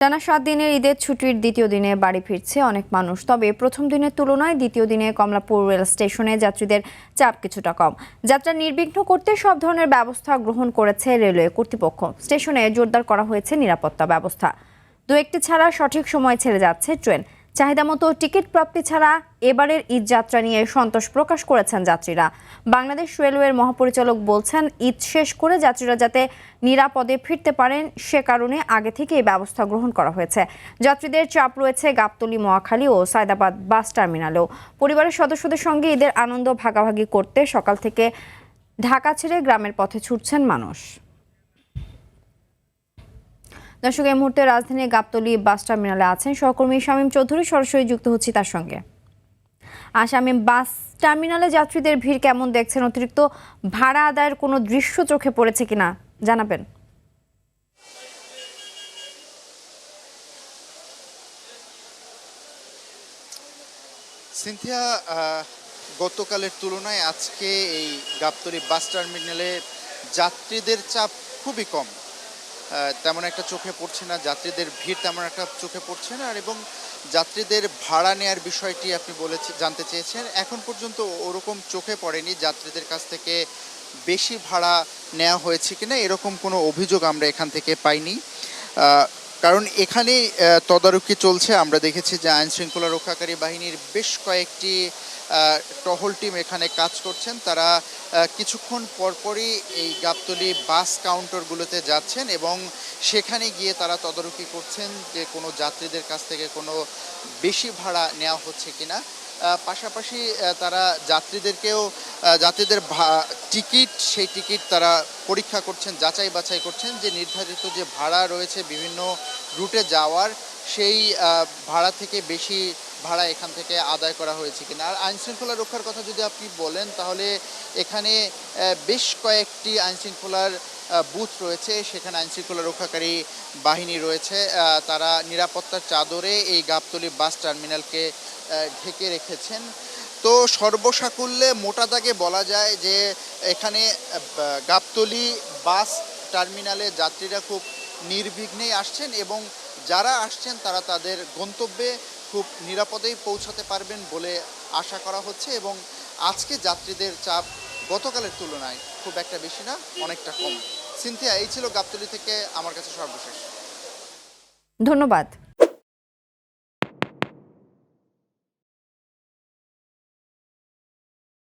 টানা ৭ দিনের ঈদের ছুটির দ্বিতীয় দিনে বাড়ি ফিরছে অনেক মানুষ। তবে প্রথম দিনের তুলনায় দ্বিতীয় দিনে কমলাপুর রেল স্টেশনে যাত্রীদের চাপ কিছুটা কম। যাত্রা নির্বিঘ্ন করতে সব ধরনের ব্যবস্থা গ্রহণ করেছে রেলওয়ে কর্তৃপক্ষ। স্টেশনে জোরদার করা হয়েছে নিরাপত্তা ব্যবস্থা। দু একটি ছাড়া সঠিক সময় ছেড়ে যাচ্ছে ট্রেন। চাহিদা মতো টিকিট প্রাপ্তি ছাড়া এবারের ঈদ যাত্রা নিয়ে সন্তোষ প্রকাশ করেছেন যাত্রীরা। বাংলাদেশ রেলওয়ের মহাপরিচালক বলছেন, ঈদ শেষ করে যাত্রীরা যাতে নিরাপদে ফিরতে পারেন সে কারণে আগে থেকে এই ব্যবস্থা গ্রহণ করা হয়েছে। যাত্রীদের চাপ রয়েছে গাবতলী, মহাখালী ও সায়দাবাদ বাস টার্মিনালেও। পরিবারের সদস্যদের সঙ্গে ঈদের আনন্দ ভাগাভাগি করতে সকাল থেকে ঢাকা ছেড়ে গ্রামের পথে ছুটছেন মানুষ। দর্শক, এই মুহূর্তে রাজধানী গাবতলী বাস টার্মিনালে আছেন সহকর্মী শামীম চৌধুরী, সরাসরি যুক্ত হচ্ছি তার সঙ্গে। শামীম, বাস টার্মিনালে যাত্রীদের ভিড় কেমন দেখছেন? অতিরিক্ত ভাড়া আদায়ের কোনো দৃশ্য চোখে পড়েছে কিনা জানাবেন। সিনথিয়া, গতকালের তুলনায় আজকে এই গাবতলী বাস টার্মিনালে যাত্রীদের চাপ খুবই কম। তেমন একটা চোখে পড়ছে না, যাত্রীদের ভিড় তেমন একটা চোখে পড়ছে না। এবং যাত্রীদের ভাড়া নেয়ার বিষয়টি আপনি জানতে চেয়েছেন, এখন পর্যন্ত ওরকম চোখে পড়েনি যাত্রীদের কাছ থেকে বেশি ভাড়া নেওয়া হয়েছে কিনা, এরকম কোনো অভিযোগ আমরা এখান থেকে পাইনি। কারণ এখানে তদারকি চলছে। আমরা দেখেছি যে আইন শৃঙ্খলা রক্ষাকারী বাহিনীর বেশ কয়েকটি টহল টিম এখানে কাজ করছেন। তারা কিছুক্ষণ পরপরই এই গাবতলী বাস কাউন্টারগুলোতে যাচ্ছেন এবং সেখানে গিয়ে তারা তদারকি করছেন যে কোনো যাত্রীদের কাছ থেকে কোনো বেশি ভাড়া নেওয়া হচ্ছে কিনা। পাশাপাশি তারা যাত্রীদের টিকিট, সেই টিকিট তারা পরীক্ষা করছেন, যাচাই বাছাই করছেন যে নির্ধারিত যে ভাড়া রয়েছে বিভিন্ন রুটে যাওয়ার, সেই ভাড়া থেকে বেশি ভাড়া এখান থেকে আদায় করা হয়েছে কিনা। আর আইনশৃঙ্খলা রক্ষার কথা যদি আপনি বলেন, তাহলে এখানে বেশ কয়েকটি আইনশৃঙ্খলার বুথ রয়েছে, সেখানে আইনশৃঙ্খলা রক্ষাকারী বাহিনী রয়েছে। তারা নিরাপত্তার চাদরে এই গাবতলী বাস টার্মিনালকে ঢেকে রেখেছেন। তো সর্বসাকুল্যে মোটা দাগে বলা যায় যে এখানে গাবতলী বাস টার্মিনালে যাত্রীরা খুব নির্বিঘ্নেই আসছেন এবং যারা আসছেন তারা তাদের গন্তব্যে খুব নিরাপদেই পৌঁছাতে পারবেন বলে আশা করা হচ্ছে। এবং আজকে যাত্রীদের চাপ গতকালের তুলনায় খুব একটা বেশি না, অনেকটা কম। সিনথিয়া, এই ছিল গাবতলী থেকে আমার কাছে সর্বশেষ। ধন্যবাদ।